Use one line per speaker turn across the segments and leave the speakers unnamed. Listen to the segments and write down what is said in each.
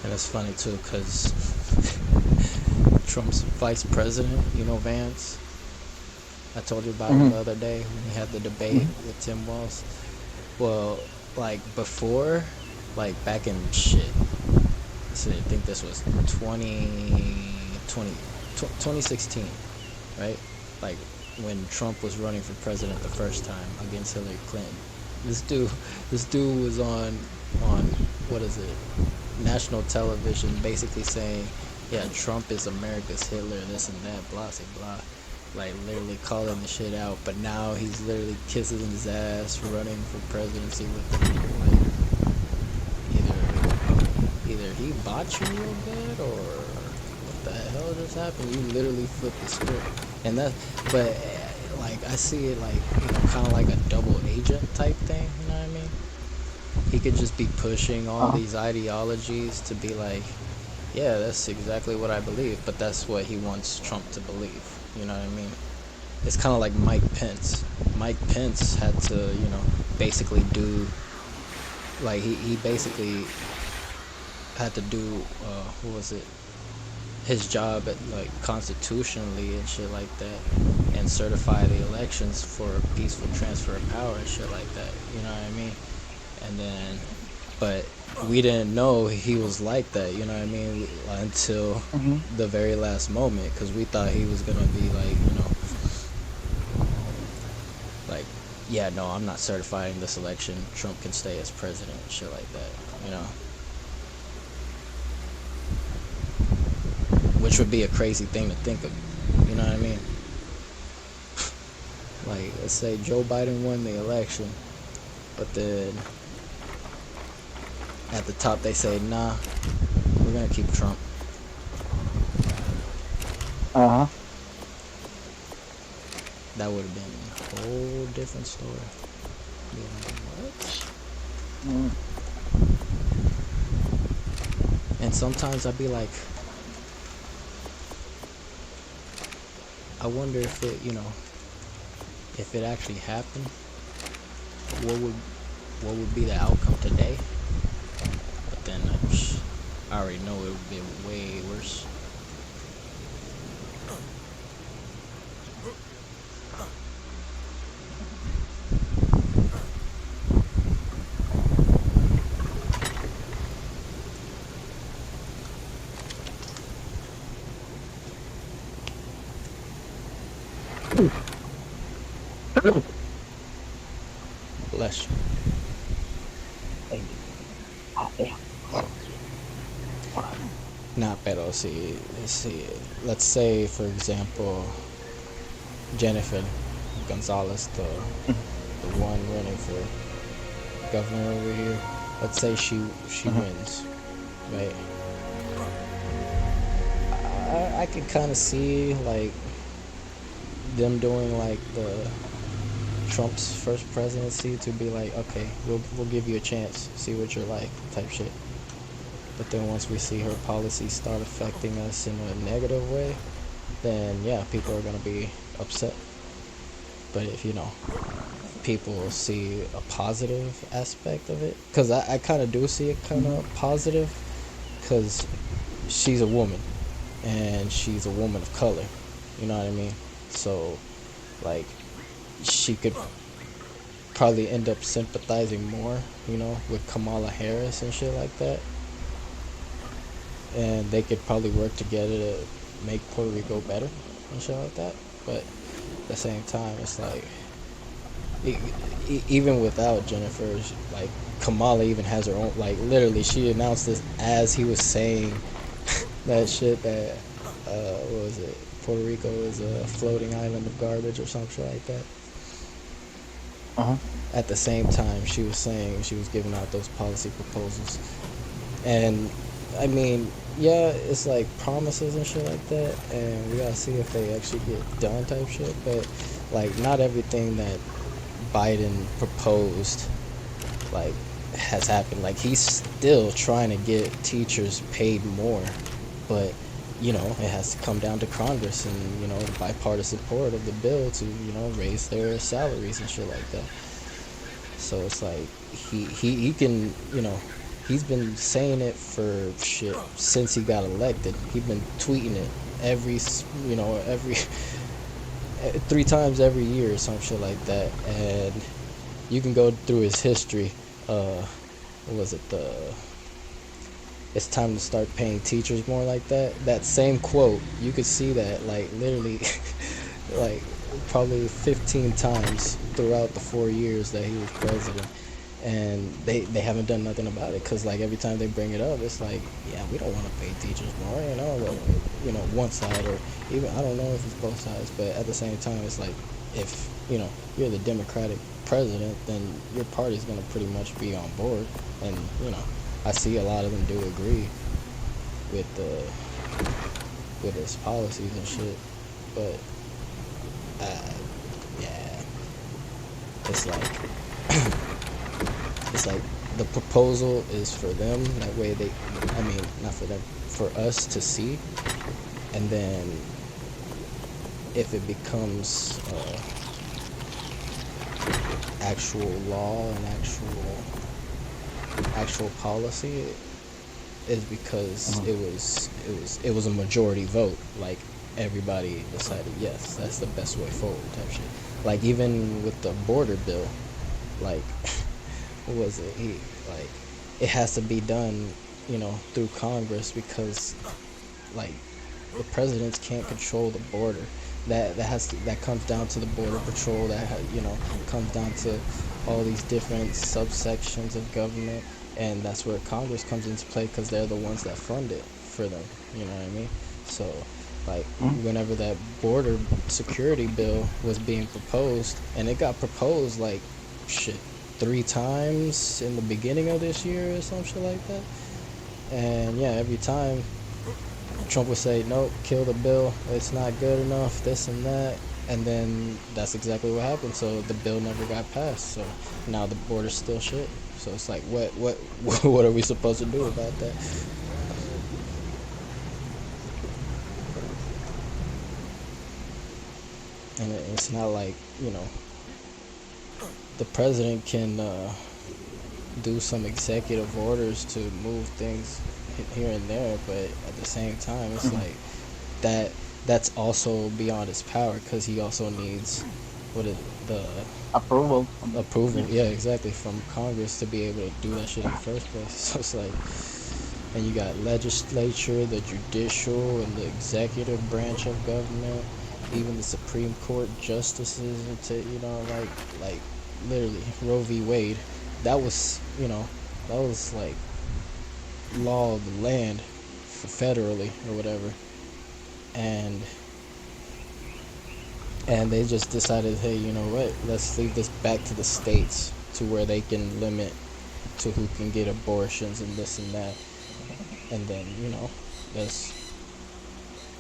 And it's funny too, cause Trump's vice president, Vance. I told you about him
Mm-hmm.
the other day when he had the debate
Mm-hmm.
with Tim Walz. Well, like before, like back in shit. So I think this was 2016, right? Like when Trump was running for president the first time against Hillary Clinton. This dude, this dude was on what is it? National television, basically saying, "Yeah, Trump is America's Hitler, this and that, blah blah blah." Like literally calling the shit out. But now he's literally kissing his ass, running for presidency with him. Like either he bought you real good or what the hell just happened? You literally flipped the script, and that. But like I see it like kind of like a double agent type thing. You know what I mean? He could just be pushing all
Uh-huh.
these ideologies to be like, yeah, that's exactly what I believe, but that's what he wants Trump to believe. You know what I mean? It's kind of like Mike Pence. Mike Pence had to, basically do like he basically had to do what was it? His job at like constitutionally and shit like that, and certify the elections for a peaceful transfer of power and shit like that. You know what I mean? And then, but we didn't know he was like that. You know what I mean? Until
Mm-hmm.
the very last moment, because we thought he was gonna be like, like, yeah, no, I'm not certifying this election. Trump can stay as president, shit like that. You know, which would be a crazy thing to think of. You know what I mean? Like, let's say Joe Biden won the election, but then at the top they say, nah, we're gonna keep Trump.
Uh-huh.
That would have been a whole different story. Be like, what?
Mm-hmm.
And sometimes I'd be like, I wonder if it, if it actually happened, what would what would be the outcome today? But then I already know it would be way worse. Bless you.
Thank you. Ah, damn.
Nah, pero si, let's say, for example, Jennifer Gonzalez, the one running for governor over here, let's say she
Mm-hmm.
wins, right? I could kind of see like them doing like the Trump's first presidency to be like, okay, we'll give you a chance, see what you're like, type shit. But then once we see her policies start affecting us in a negative way, then yeah, people are gonna be upset. But if people see a positive aspect of it, because I kind of do see it kind
Mm-hmm.
of positive, because she's a woman and she's a woman of color. You know what I mean? So like she could probably end up sympathizing more, with Kamala Harris and shit like that. And they could probably work together to make Puerto Rico better and shit like that. But at the same time, it's like e- even without Jennifer, like Kamala even has her own. Like literally, she announced this as he was saying that shit that what was it? Puerto Rico is a floating island of garbage or some shit like that.
Uh-huh.
At the same time, she was saying she was giving out those policy proposals, and I mean, yeah, it's like promises and shit like that, and we gotta see if they actually get done type shit. But like, not everything that Biden proposed like has happened. Like he's still trying to get teachers paid more, but it has to come down to Congress and the bipartisan support of the bill to raise their salaries and shit like that. So it's like he can he's been saying it for shit since he got elected. He's been tweeting it every 3 times every year or some shit like that. And you can go through his history. What was it? It's time to start paying teachers more, like that. That same quote, you could see that like literally, like probably 15 times throughout the 4 years that he was president. And they haven't done nothing about it, because like every time they bring it up, it's like, yeah, we don't want to pay teachers more, like, one side, or even, I don't know if it's both sides, but at the same time, it's like, if you're the Democratic president, then your party's gonna pretty much be on board. And I see a lot of them do agree with his policies and shit, but yeah, it's like it's like the proposal is for them, that way not for them, for us to see. And then if it becomes actual law and actual policy, is because it was a majority vote. Like, everybody decided, yes, that's the best way forward, type shit. Like, even with the border bill, like, what was it? It has to be done, through Congress, because like the presidents can't control the border. That comes down to the border patrol. Comes down to all these different subsections of government, and that's where Congress comes into play, because they're the ones that fund it for them. You know what I mean? So, like, whenever that border security bill was being proposed, and it got proposed like shit 3 times in the beginning of this year or some shit like that. And yeah, every time Trump would say, nope, kill the bill, it's not good enough, this and that. And then that's exactly what happened. So the bill never got passed. So now the border's still shit. So it's like, what are we supposed to do about that? And it's not like, the president can do some executive orders to move things here and there, but at the same time, it's like that's also beyond his power, because he also needs the
Approval.
yeah, exactly, from Congress to be able to do that shit in the first place. So it's like, and you got legislature, the judicial, and the executive branch of government, even the Supreme Court justices, like literally Roe v. Wade, that was like law of the land federally or whatever, and they just decided, hey, you know what, let's leave this back to the states, to where they can limit to who can get abortions and this and that. And then there's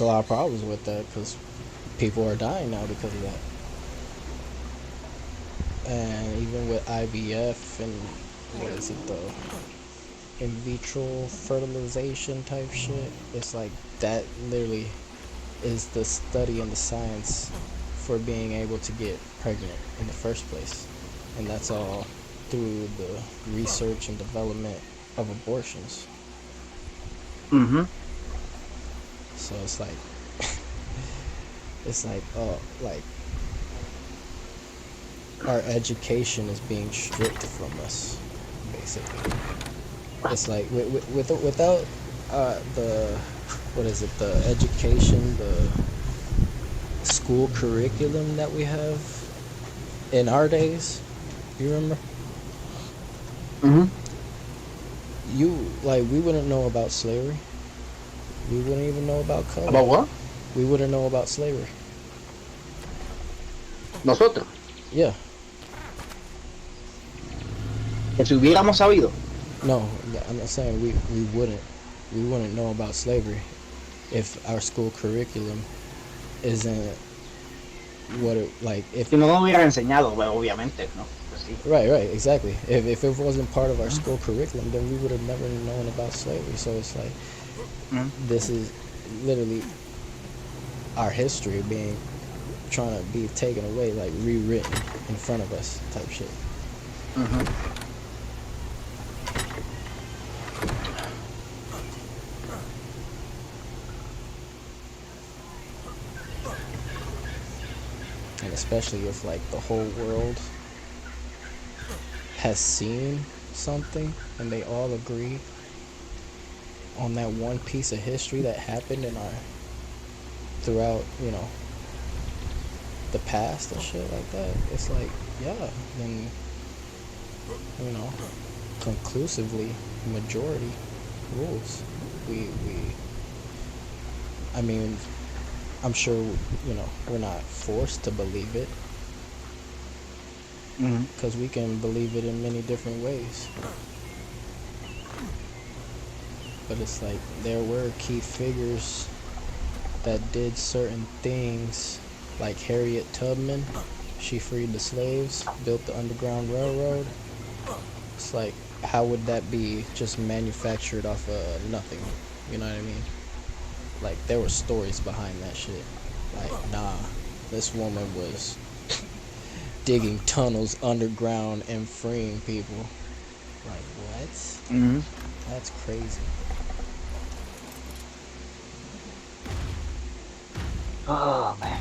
a lot of problems with that, because people are dying now because of that. And even with IVF and what is it, the in vitro fertilization type shit, it's like that literally is the study and the science for being able to get pregnant in the first place. And that's all through the research and development of abortions. So it's like like our education is being stripped from us, basically. It's like without the education, the school curriculum that we have in our days, you remember? We wouldn't know about slavery. We wouldn't even know about color.
About what?
We wouldn't know about slavery.
Nosotros.
Yeah.
Que si hubiéramos sabido.
No, I'm not saying we wouldn't know about slavery if our school curriculum isn't what it, like, if
Si no nos hubieran enseñado, well, obviamente, ¿no? Pues sí.
right, exactly. If it wasn't part of our school curriculum, then we would have never known about slavery. So it's like, this is literally our history trying to be taken away, like rewritten in front of us, type shit. especially if like the whole world has seen something and they all agree on that one piece of history that happened in our throughout, the past and shit like that. It's like, yeah, then you know, conclusively majority rules. We I mean, I'm sure we're not forced to believe it
Mm-hmm.
because we can believe it in many different ways. But it's like there were key figures that did certain things, like Harriet Tubman. She freed the slaves, built the Underground Railroad. It's like, how would that be just manufactured off of nothing? You know what I mean? Like, there were stories behind that shit. Like, nah, this woman was digging tunnels underground and freeing people. Like, what?
Mm-hmm.
That's crazy.
Oh man,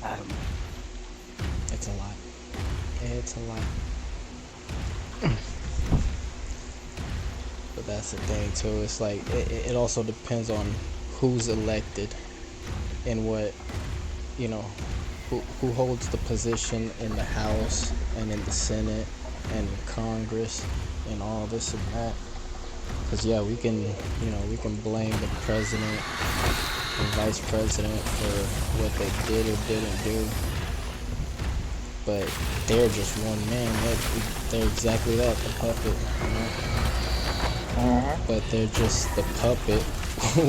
I don't know.
It's a lot. It's a lot. But that's the thing too. It's like it also depends on who's elected and what you know who holds the position in the House and in the Senate and in Congress and all this and that. Cause yeah, we can blame the president and vice president for what they did or didn't do, but they're just one man. They're exactly that, the puppet.
Mm-hmm.
But they're just the puppet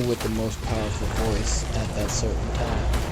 with the most powerful voice at that certain time.